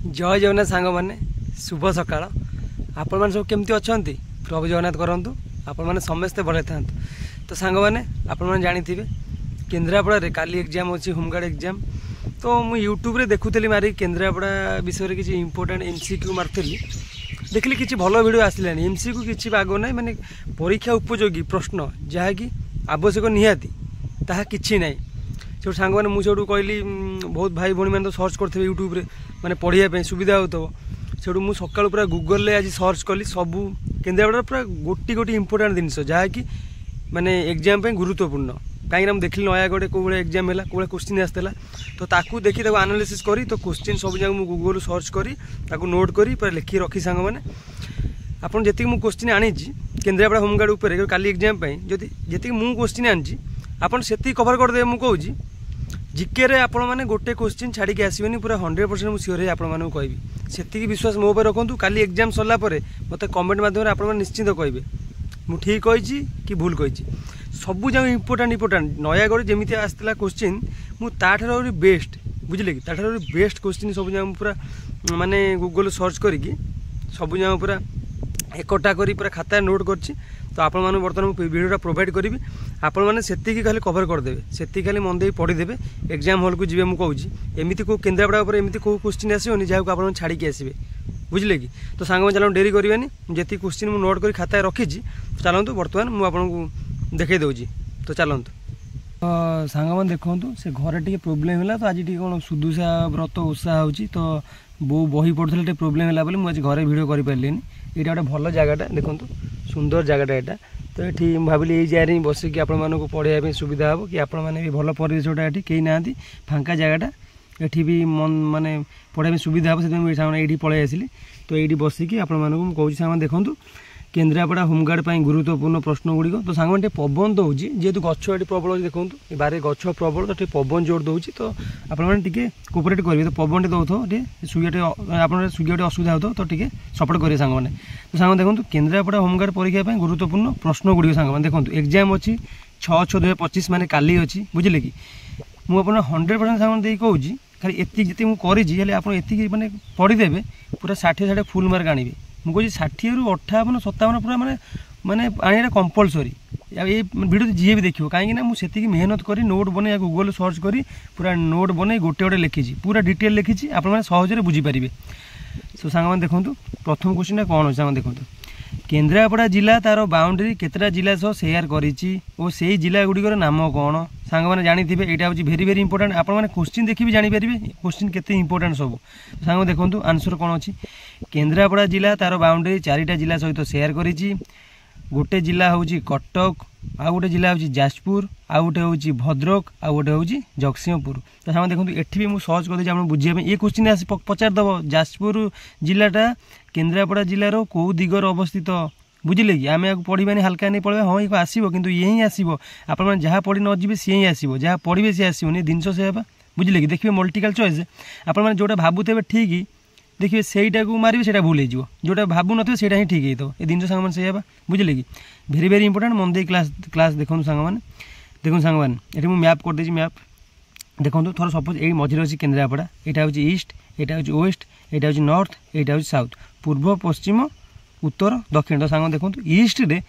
जय जगन्नाथ सांग मैंने शुभ सकाळ आपण मैंने सब केमती अच्छा प्रभु जगन्नाथ करूँ आपण मैंने समस्ते भले था। तो सांग मैंने आपण मैंने जानी केन्द्रापड़ा काली एग्जाम अच्छी होमगार्ड एग्जाम। तो मुझे यूट्यूब रे देखुली मारी केन्द्रापड़ा विषय किसी इंपोर्टेंट एमसीक्यू मार्ली देखिली किसी भल वीडियो आसला एमसीक्यू किसी आग ना माने परीक्षा उपयोगी प्रश्न जहाँकि आवश्यक निहाती ताहा किछि नहीं। से सांग मैंने मुझे कहली बहुत भाई भाई मैंने तो सर्च करते यूट्यूब रे माने पढ़ाई सुविधा हो से मुझे सकाल पूरा गूगल आज सर्च कली सबू केन्द्रापड़ा पूरा गोटी गोटी इंपोर्टेंट जिनस जहाँकि माने एग्जाम गुरुत्वपूर्ण कहीं देखिली नयागढ़ कौ भाई एग्जाम है कौ क्वेश्चन आसला तो ताकू देखी एनालिसिस करी तो क्वेश्चन सब जगह मुझे गूगल सर्च करी ताकू नोट करी पूरा लिखी रखी सांग मैंने आपन जी मुझे क्वेश्चन आनी केन्द्रापड़ा होमगार्ड उपर काली एग्जाम जदि जी मुझे क्वेश्चन आनी आपन से कभर करदे मुझे कहूँ जिके रे आपण मैंने गोटे क्वेश्चन छाड़ी के आसबेनि पूरा 100% मुझे सियोर आपको कहबी से विश्वास मो पर रखु। काली एग्जाम सरला मत कमेंट माध्यम आप निश्चिंत कहे मु ठीक कही कि भूल कही सबू जगह इंपोर्टेंट नयागढ़ जमी आसला क्वेश्चन मुझे बेस्ट बुझे कि बेस्ट क्वेश्चन सब जगह पूरा माने गूगल सर्च करके सब जगह पूरा एकटा करी पूरा खाता नोट करछि। तो आपण माने बर्तमान वीडियोटा प्रोवाइड करी आपण मैंने से खाली कवर करदे से खाली मन दे पढ़ीदेवे एग्जाम हॉल को जी मुझे एमती को केन्द्रापड़ा एमती कौ क्वेश्चन आसोनी जहाँ को आप छाड़ी आसबे बुझे कि। तो सांग में चलो डेरी करवानी जी क्वेश्चन मुझे नोट कर खाता रखी चलतु बर्तमान मुझे देखई दूसरी। तो चलतु सांग मैंने देखूँ से घर टे प्रोब्लेम है तो आज कौन सुदुषा व्रत उत्साह हो तो बो बही पढ़ुले टे प्रोब्लेम है बोली मुझे घरे भिडियो कर पारे यहाँ गोटे भल जगटा देखो सुंदर जगटा यहाँ। तो ये भाविली यही जगह बसिक आपको पढ़ाई सुविधा हे कि आपण मैंने भी भल परिवेशटा ये कहीं ना फांका जगटा ये भी मन माने पढ़ाई सुविधा हे से ये पलि आसिली। तो ये बसिकी आपको कौन सांग देखूँ केन्द्रापड़ा होमगार्ड गुरुत्वपूर्ण प्रश्न गुड़िक। तो सांग मैंने पवन दौर जेहेतु गछ ये प्रबल देखूँ बारे गछ प्रबल तो पवन जोर दौर तो आपटे कोपरेट करेंगे। तो पवन दौथ सुइयाटे आप सुइयाटे असुविधा हो तो टे सपोर्ट करेंगे सांग मैंने। तो सांग देखो केन्द्रापड़ा होमगार्ड परीक्षा गुरुत्वपूर्ण प्रश्न गुड़िक सांग मैंने देखो एग्जाम अच्छी 6/6/2025 माने काली अच्छी बुझे कि मुझे 100% सांग कहूँ खाली एति जी मुझे आप मैंने पढ़ीदेवे पूरा 60 फुल मार्क आने मुझे 60 रु 58 57 पूरा माने माने आने कंपलसरी ये वीडियो जी भी देखियो कहीं मुझे मेहनत करी नोट बने गूगल सर्च करी पूरा नोट बने गोटे गोटे लिखी पूरा डिटेल लिखी आप सहज बुझीपारे। तो सांग मैंने देखो प्रथम क्वेश्चन कौन अच्छे सांग देखो केन्द्रापड़ा जिला तार बाउंड्री केतटा जिला सह सेयार करिछि और से जिला गुड़िकर नाम कौन सांग मैंने जानी थे यहाँ हूँ भेरी भेरी इंपोर्टेंट आप क्वेश्चन देखी भी जानीपारे क्वेश्चन केते इंपोर्टेंट सब। सांग देखो आंसर कौन अच्छी केन्द्रापड़ा जिला तार बाउंड्री 4टा जिला सहित सेयार करिछि गोटे जिला हूँ कटक आउ गोटे जिला हूँ जाजपुर आउ गोटे हूँ भद्रक आउ गोटे हूँ जगतसिंहपुर। तो सांग देखो ये भी मुझे सर्च करदे आप बुझे ये क्वेश्चन आस पचारदेव जाजपुर जिलाटा केन्द्रापड़ा जिलार कौ दिगर अवस्थित बुझे कि आम आपको पढ़ानी हल्का नहीं पढ़ा हाँ ये आसो कि ये ही आसो आप जहाँ पढ़ी न जी सी ही आसो जहाँ पढ़े सी आसोनी जिनस से बुझे कि देखिए मल्टिपल चॉइस आप जोटा भावुवे ठीक देखिए सहीटा को मारे से भूल हो जोटा भावु न से ही ठीक है ये जिन सांग से बुझे कि भेरी भेरी इंपोर्टेंट मन दे क्लास देखो सांग मैंने देखो सांग मैंने ये मैप करदे मैप देखो थोड़ा सपोज ये मझे अच्छी केन्द्रापड़ा यहाँ हूँ ईस्ट यहाँ हूँ वेस्ट यहाँ हूँ नॉर्थ यहाँ हूँ साउथ पूर्व पश्चिम उत्तर दक्षिण। तो सांग देखो ईस्ट रे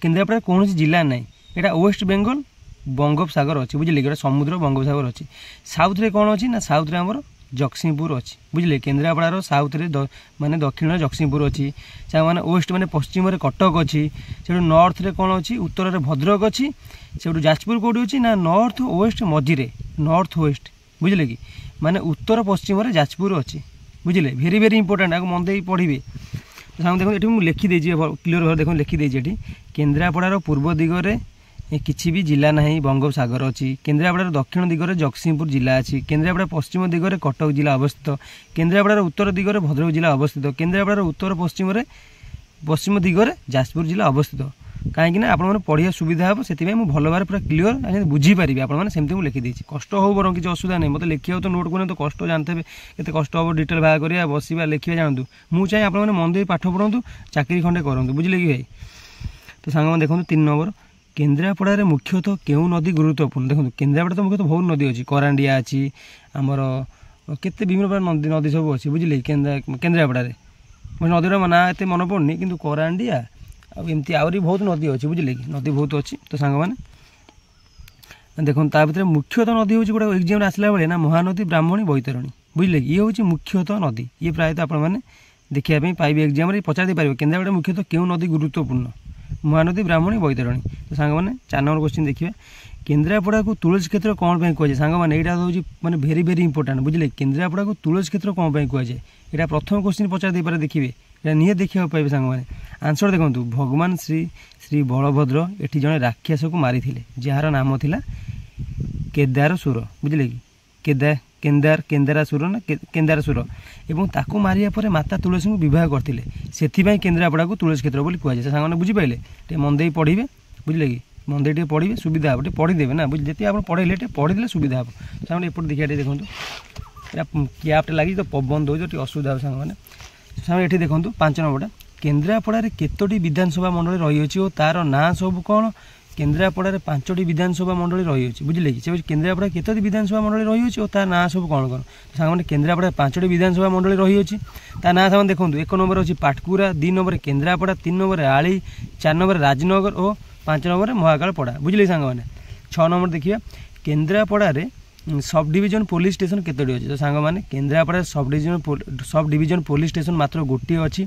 केन्द्रापड़ा कौन जिला ना यहाँ वेस्ट बेंगल बंगोपसागर अच्छी बुझे कि समुद्र बंगोपसागर अच्छी साउथ रे कौन अच्छी ना साउथ रे आमर जगतसिंहपुर अच्छी बुझे केन्द्रापड़ार साउथ रे माने दक्षिण जगतसिंहपुर अच्छी माने वेस्ट माने पश्चिम रे कटक अच्छी से नॉर्थ रे कौन अच्छी उत्तर रे भद्रक अच्छी से जाजपुर कौटी अच्छी ना नॉर्थ वेस्ट मझिरे नॉर्थ वेस्ट बुझे कि माने उत्तर पश्चिम रे जाजपुर अच्छी बुझे भेरी भेरी इंपोर्टेंट आपको मन दे पढ़े। तो सांग देखो ये मुझे लिखिदे क्लीयर भाव देखो लिखिदे केन्द्रापड़ार पूर्व दिगरे किसी भी जिला ना बंगोपसागर अच्छी केन्द्रापड़ार दक्षिण दिगरे जगतसिंहपुर जिला अच्छी केन्द्रापड़ा पश्चिम दिगरे कटक जिला अवस्थित केन्द्रापड़ार उत्तर दिगरे भद्रक जिला अवस्थित केन्द्रापड़ार उत्तर पश्चिम दिगरे जाजपुर जिला अवस्थित कहीं आप पढ़िया सुविधा हे से भल भाव पूरा क्लीयर बुझीपारे आपने लिखिदे कष्ट हो बर किसी असुविधा नहीं मतलब लिखा तो नोट करें तो कष्ट जानते केते कष्ट हम डिटेल भाग करा बसवा लिखा जानतु मुझे चाहिए आपने मन दे पाठ पढ़ु चाकरी खंडे करूँ बुझे कि भाई। तो सांग देखो 3 नंबर केन्द्रापड़ा मुख्यतः केउ नदी गुरुत्वपूर्ण देखो केन्द्रापड़ा तो मुख्यतः बहुत नदी अच्छी करांडिया अच्छी आमर केते विभिन्न प्रकार नदी सब अच्छी बुझे केन्द्रापड़े नदीर ना एत मन पड़नी कि करांडिया आमती आहरी बहुत नदी अच्छी बुझे कि नदी बहुत अच्छी। तो सांग मैंने देखो ता भर मुख्यतः नदी हूँ गोटे एग्जाम आसला बेले ना महानदी ब्राह्मणी बैतरणी बुझे कि ये हूँ मुख्यतः नदी ये प्रायतः आपने देखा पाइबे एग्जाम पचारि पारे केन्द्रापड़ा मुख्यतः क्यों नदी गुरुत्वपूर्ण महानदी ब्राह्मणी बैतरणी। तो सांग मैंने 4 नंबर क्वेश्चन देखिए केन्द्रापड़ा को तुलसी क्षेत्र कौन पर कहुए सांग मैंने यहाँ हूँ मैंने भेरी भेरी इंपोर्टाट बुझे केन्द्रापड़ा को तुलसी क्षेत्र कौन पर कहुए यहाँ प्रथम क्वेश्चन पचारि पारे देखिए यहाँ निहे देखा पाइबे सांग मैंने आंसर देखो भगवान श्री श्री बलभद्र एटी जड़े राक्षस को मारी जार नाम थिला केदारसुर बुझे कि केदारासुर ना केदारसुर एवं ताकू मारिया पर माता तुलसी को विवाह करते से केन्द्रापड़ा को तुलसी क्षेत्र बोली कहुए सांग बुझीपारे टे मन दे पढ़े बुझे कि मन दे पढ़े सुविधा हे पढ़ीदेवे ना बुझे जी आप पढ़े पढ़ीदे सुविधा हम सांग एपट देखिए देखो कैपटे लगी तो पवन दौर असुविधा हो सांग सांग ये देखो 5 नंबरटा केन्द्रापड़ा केतोटी विधानसभा मंडली रही और तार ना सब कौन केन्द्रापड़ा 5टी विधानसभा मंडली रही बुझे कि केन्द्रापड़ा केतोटी विधानसभा मंडली रही और तार ना सब कौन कौन सांग केन्द्रापड़ा 5टी विधानसभा मंडली रही ता ना सामान देखो 1 नंबर अच्छी पाटकुरा 2 नंबर केन्द्रापड़ा 3 नंबर आली 4 नंबर राजनगर और 5 नंबर महाकालपड़ा बुझे सांग मैंने 6 नंबर देखिए Kendrapara sub division police station केतोटी अच्छी। तो सांग मैंने Kendrapara sub division police station मात्र गोटे अच्छी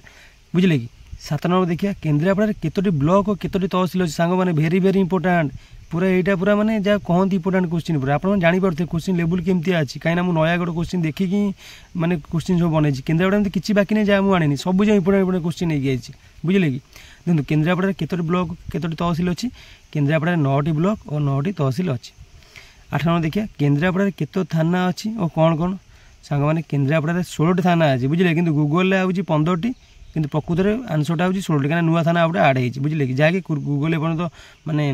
बुझे कि 7 नंबर देखिए केन्द्रापड़ा केतोटी ब्लॉक और केतोटी तहसिल अच्छी सांग मैंने भेरी भेरी इंपोर्टाट पूरा यहाँ पूरा माने जहाँ कहती इंपोर्टाट क्वेश्चन पूरा आप जापे क्वेश्चन लेवल केमती अच्छी कहीं मुझे नयागढ़ क्वेश्चन देखिकी माने क्वेश्चन सब बनई केन्द्रापड़ा में किसी बाकी नहीं जहाँ मुझे आनी सब जगह इंपोर्टाट इंपोर्टाट क्वेश्चन नहीं बुझे कि देखो केन्द्रापड़ा केतोटी ब्लॉक केतोटी तहसिल अच्छी केन्द्रापड़ा 9टी ब्लॉक और 9टी तहसिल अच्छी। 8 नंबर देखिए केन्द्रापड़ा केतो थाना अच्छी और कौन कौन सांग मैंने केन्द्रापड़ा 16टी थाना अच्छी बुझे कि गूगल आउँ 15टी कि प्रकृत में आंसरटा हूँ 16टी कहीं नुआ थाना गोटे आड हो बुझे कि जहाँकि गूगल एपर्त माने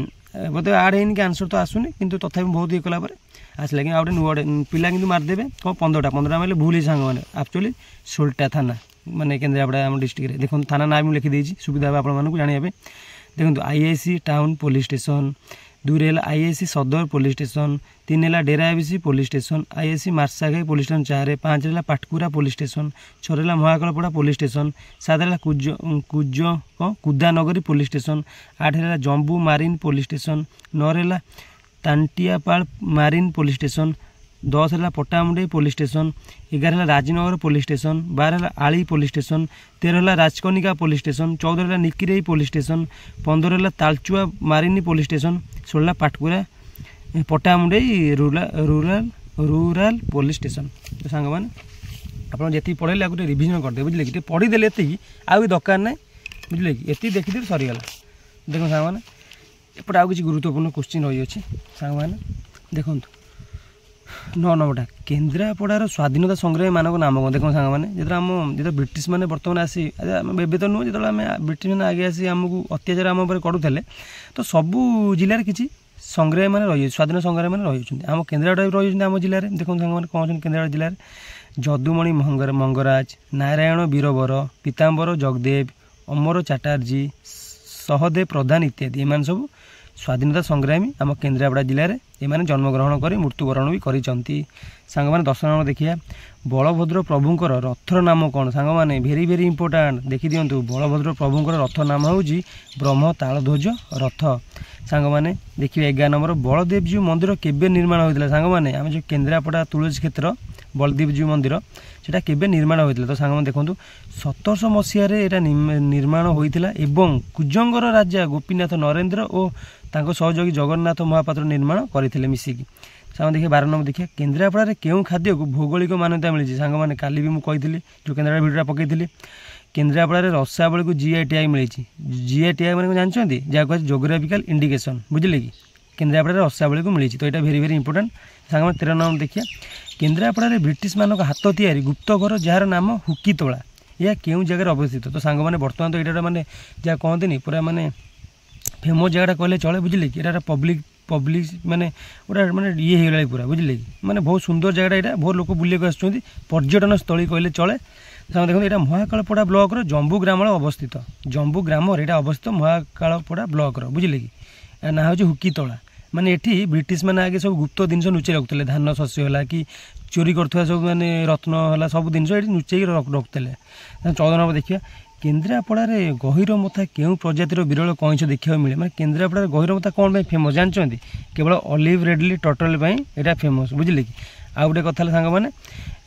बोधे आड होनी कि आंसर तो आसुनी कि तथा बहुत ये कलापर आसला कि आउटे नुआ पिला कि मारिदेवे कौन 15टा मतलब भूल सांग मैंने एक्चुअली 16टा थाना माने केन्द्रापड़ा आम डिस्ट्रिक्ट में देखो थाना ना भी लिखिदी सुविधा आप जानापे देखो IIC town police station 2 IIC Sadar police station 3 Derabish police station IIC Marshaghai police station 4 5 Patkura police station 6 Mahakalpada police station 7 Kudanagari police station 8 Jambu marine police station 9 Tantiapal marine police station 10 Pattamundai police station 11 Rajnagar police station 12 Aul police station 13 Rajkanika police station 14 Nikirai police station 15 Talchua मारिनी police station 16 Patkura Pattamundai rural police station. तो सांग मैंने आप जी पढ़े आगे revision करदे बुझे कि पढ़ीदे ये आउ दरकार ना बुझे कि ये देखिए सरीगला। देखो सांग मैंने एपटे आउ कि गुरुत्वपूर्ण क्वेश्चन रही अच्छी सांग मैंने देखो 9 नंबरटा केन्द्रापड़ार स्वाधीनता संग्रामी मानक नाम कौन देखो सांग मैंने जो ब्रिटिश मैंने बर्तमान आसी एवं तो नुह जो ब्रिटिश मैंने आगे आसी आमको अत्याचार आम करुले तो सबू जिले किसी संग्रामी मैंने रही स्वाधीन संग्रामी मैंने रही आम केन्द्रापड़ा रही आम जिले में देखो सांग मैंने कौन केन्द्रापड़ा जिले में जदुमणि मंगराज नारायण वीरवर पीताम्बर जगदेव अमर चटर्जी सहदेव प्रधान इत्यादि एम सब स्वाधीनता संग्रामी आम केन्द्रापड़ा जिले में एम जन्मग्रहण कर मृत्युवरण भी करती। सांग मैंने 10 नंबर देखिए बलभद्र प्रभुंर रथर नाम कौन सांग मैंने भेरी भेरी इंपोर्टाट देखी दिंतु बलभद्र प्रभुंर रथ नाम हूँ ब्रह्म तालध्वज रथ। सांग मैंने देखिए 11 नंबर बलदेवजी मंदिर केबे निर्माण होता सांग मैंने आम जो केन्द्रापड़ा तुलसी क्षेत्र बलदेवजी मंदिर सेटा केबे निर्माण होता। तो सांग देखो 1700 मसीह निर्माण होता एवं कुजंगर राजा गोपीनाथ नरेन्द्र और तांको सहयोगी जगन्नाथ महापात्र निर्माण करते मिसिकी। सांग देखिए 12 नंबर देखिए केन्द्रापड़ा केउं खाद्य को भौगोलिक मान्यता मिली सांग मैंने काली भी मुझे जो केन्द्रापड़ा भिडियो पकई केन्द्रापड़ा रसावली को जीआई टैग मिली जीआई टैग मैंने जानते जहाँ जोग्राफिकल इंडिकेशन बुझे कि केन्द्रापड़ा रसावली को मिली तो यहाँ भेरी भेरी इंपोर्टाट। सांग 13 नंबर देखिए केन्द्रापड़ा ब्रिटिश मानक हाथ तैयारी गुप्त घर जार नाम हुकीतोला यह क्यों जगह अवस्थित। तो सांग मैंने बर्तमान तो यहाँ माने जहाँ कहते पूरा माने फेमस जगह कहले चले बुझे कि यहाँ पब्लिक माने गोटे माने ये होगा पूरा बुझे कि माने बहुत सुंदर जगह यहाँ बहुत लोक बुले आसुँच पर्यटन स्थली कहले चले। देखो यहाँ महाकालपड़ा ब्लॉक जम्बू ग्राम अवस्थित जम्बू ग्राम यहाँ अवस्थित महाकालपड़ा ब्लॉक बुझे कि ना हूँ हुकीतोला माने एठी ब्रिटिश माने आगे सब गुप्त जिनस लुचै रखुले धान शस्य होला कि चोरी करथुवा सब माने रत्न होला सब जिनस एठी लुचै रखुले। 14 नंबर देखिया केन्द्रापड़ारे गहिर मथा केउ प्रजातिर विरल कइंछ देखिया मिले माने केन्द्रापड़ारे गहिर मथा कोन पे फेमस जानचंती केवल ऑलिव रेडली टर्टल पे एटा फेमस बुझिले कि आ गोटे कथा सांग माने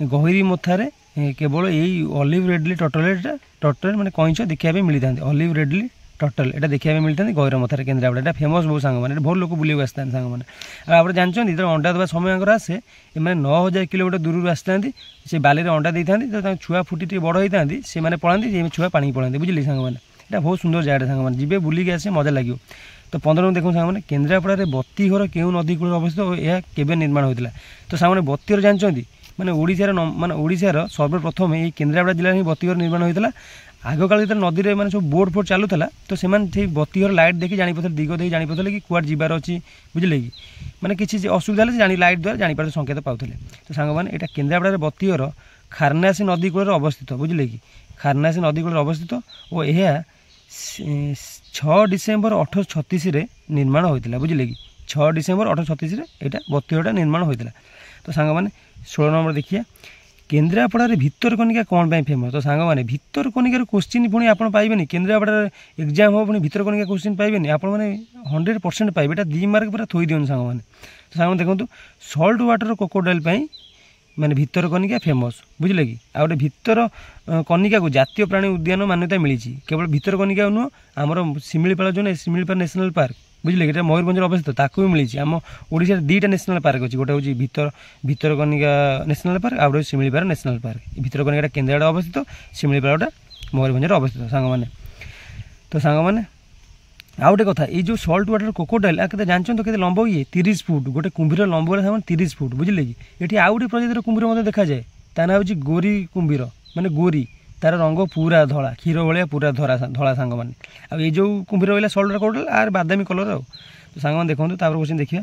गहिरी मथारे केवल यही ऑलिव रेडली टर्टल माने कइंछ देखिया पे मिली थांती ऑलिव रेडली टर्टल एटा देखिया पे मिली थांती गहिर मथारे केन्द्रापड़ा एटा फेमस बहु सांग माने बहुत लोक बुलियो आस्तान सांग माने आ आपण जानचंती तो अंडा दबा समय आगर आसे ए माने 9000 किलोमीटर दूर आस्तांती से बाली रे अंडा देथांती तो छुआ फुटी टे बड़ होइतांती से माने पळांती जे छुआ पानी पळांती बुझिले सांग माने एटा बहुत सुंदर जागा सांग माने जिबे बुली के आसे मजा लागियो। तो 15 में देखो सांग माने केन्द्रापड़ा रे बत्तीघर केउ नदी कूल अवस्थित यह केबे निर्माण होइतिला तो सांग माने बत्तीघर जानचंती माने ओडिशार सर्वप्रथम ये केन्द्रापड़ा जिले में बत्तीघर निर्माण होइतिला। आग काल जो नदी में सब बोट फोट चलूला तो से बत्तीघर लाइट देखी जापे दिग देखी जापे कि कुआर जीवार अच्छी बुझे कि मैंने किसी असुविधा है लाइट द्वारा जापर संकेत पाते। तो सांग मैंने यहाँ केन्द्रापड़ा बत्तीघर खारनासी नदी कूल अवस्थित बुझे कि खारनासी नदी कूल अवस्थित और यह 6 डिसेम्बर 1836 निर्माण होता बुझे कि 6 डिसेम्बर 1836 यहाँ बत्तीघरटा निर्माण होता। तो सांग मैंने 16 नंबर देखिए केन्द्रापड़ारे भितरकनिका कौन पे फेमस। तो सांग मैंने भितरकनिकार क्वेश्चन पुणी आप पाइबेनि केन्द्रापड़ा एग्जाम हो पुणी भितरकनिका क्वेश्चन पाइबेनि आप 100% पाइबे एटा 2 मार्क पूरा थोई दियन सांग मैंने। तो सांग देखो सल्ट वाटर क्रोकोडाइल माने भितरकनिका फेमस बुझे कि आ गए भितर कनिका को जातीय प्राणी उद्यान मान्यता मिली केवल भितरकनिका नुह आमर शिमिलीपाल जो शिमिलीपाल नेशनल पार्क बुझे कि मयूरभंज अवस्थित ताकू भी मिली आम ओडिशा 2टा नेशनल पार्क अच्छी गोटे हूँ भितरकनिका नेशनल पार्क आ गए शिमिलीपाल नेशनल पार्क भितरकनिका केन्द्रापड़ा अवस्थित शिमिलीपालटा मयूरभंज अवस्थित सांग मैंने। तो सांग मैंने आउ गोटे कथा ये जो सल्ट वाटर क्रोकोडाइल आ जानते तो लंब ये 30 फुट गोटे कुंभीर लंब 30 फुट बुझे कि ये आउ गोटे प्रजातिर कुंभीर देखा जाए ता ना हूँ गोरी कुंभीर माने गोरी तार रंग पूरा धला क्षीर भाया पूरा धला सांग मैंने आ ये जो कुंभीर रहा सल्ट वाटर क्रोकोडाइल आर बादामी कलर आ। तो सांग मैंने देखो क्वेश्चन देखिए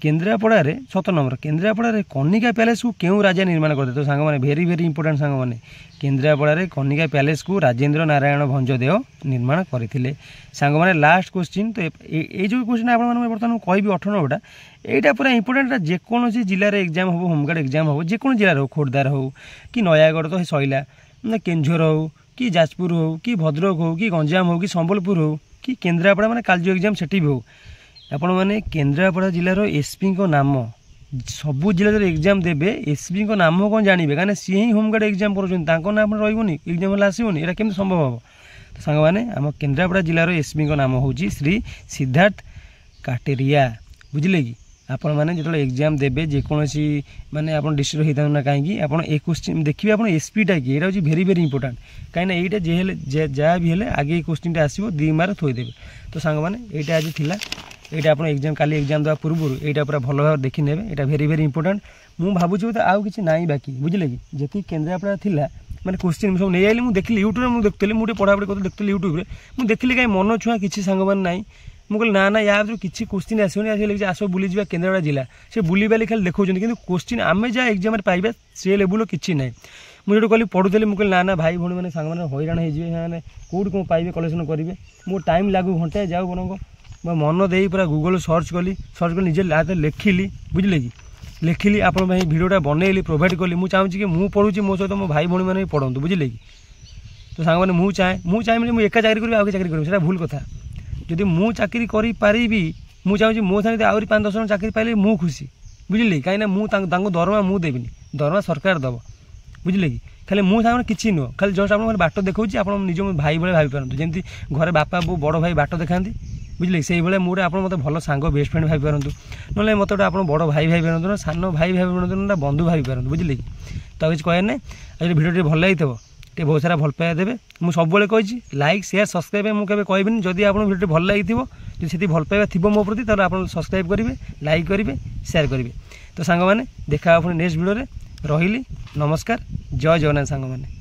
केन्द्रापड़ारे 17 नंबर केन्द्रापड़ारे कनिका पैलेस को केउ राजा निर्माण करते। तो सांग मैंने भेरी इंपोर्टेंट सांग मैंने केन्द्रापड़ारे कनिका पैलेस को राजेन्द्र नारायण भंजदेव निर्माण करते सांग मैंने। लास्ट क्वेश्चन तो ये जो क्वेश्चन आप बर्तमान कहि 18 नंबरटा यहाँ पूरा इंपोर्टेंट जेकोसी जिले में एग्जाम हो होमगार्ड एग्जाम हो जेको जिले हो खोर्धार हो कि नयागढ़ तो सैला ना केंझर हो कि जाजपुर हो कि भद्रक हो कि गंजाम हो कि संबलपुर हो कि केन्द्रापड़ा माने कालजो एग्जाम सेठी भी हो आपण मैंने केन्द्रापड़ा जिलार एसपी नाम सबू जिले एग्जाम देवे एसपी नाम कौन जानवे कहीं सी ही होमगार्ड एग्जाम कर नाम रही एग्जाम आसोनी यहाँ केमी संभव हम। तो सांग मैंने आम केन्द्रापड़ा जिलार एसपी नाम हूँ श्री सिद्धार्थ काटेरिया बुझे कि आपण मैंने जो एग्जाम देवे जेकोसी माने आप डिस्ट्रिक्ट होता ना कहीं आप क्वेश्चन देखिए आप एसपीटा कि यहाँ भेरी इंपोर्टेंट कहीं यहाँ जहाँ भी है आगे क्वेश्चन आसो 2 मार्क थोदेवे। तो सांग मैंने यहाँ आज थिला यहाँ आप एग्जाम काली एग्जाम देवा पूर्व यहाँ पूरा भल भाव देखी ने यहाँ भेरी इंपोर्टेंट मुझे भावुँ तो आउ कि ना बाकी बुझे कि जी केन्द्रापड़ा थिला मैंने क्वेश्चन सब नहीं आई मुझे देखिली यूट्यूब में देखी मुझे पढ़ापढ़ी करते देखी यूट्यूब में मुझे देखिली कहीं मन छुआ किसी सांग मैंने ना मुझे ना या किसी क्वेश्चन आसोनी आस आस बुली जा केन्द्रापड़ा जिला से बुली बाली खाली देखा कि क्वेश्चन आम जहाँ एग्जाम पाइबा से लेवल किसी ना मुझे कहली पढ़ुली मुझे ना भाई भौणी मैंने सांग मैंने हईराण हो कौट कौन पाइबे कलेक्शन करेंगे मो टाइम लागू घंटे जाऊ बरंग मैं मन दे पूरा गूगल सर्च कली निजे हाथ लिखिली बुझे कि लिखिली आप भिडियोटा बनैली प्रोभाइड कली मुझे चाहूँगी कि मुझे पढ़ुची मो सहित मो भाई भौणी मैंने पढ़ू बुझे कि। तो सांग मैंने मुझे चाहे मुझे एका चाकरी करी आगे चाकरी करी भूल कथा जदि मु चाकरी करी पारिबी मुझे चाहूँगी मो साथ आहरी 5-10 जन चाकरी पाइले मु खुशी बुझे कहीं मु दरमा मु देविनी दरमा सरकार दब बुझे कि खाली मु सामने किसी नुह खाली जस्ट आप बाट देखा आप निज भाई भाई भाई पारतु जमी घरे बापा बो बड़ भाई बाट देखा बुझे से भाई मुझे आप मत भल सांग बेस्ट फ्रेंड भाई पारतु ना मत गोटे आप बड़ भाई भाई पारतु ना सान भाई भाई पारतु ना बंधु भाई पारतु बुझे कि। तो किसी कहे ना आज भिडियो भल लगी टे बहुत सारा भल पाइबा देवे मुझे सब कही लाइक शेयर सब्सक्राइब मुझे कहबी जदि आप भिडियो भल लगी जी भल पाइबा थी मो प्रति तो आप सब्सक्राइब करेंगे लाइक करेंगे शेयर करेंगे। तो सांग मैंने देखा पुणी नेक्स्ट भिडियो रही नमस्कार जय जगन्नाथ सांग मैंने।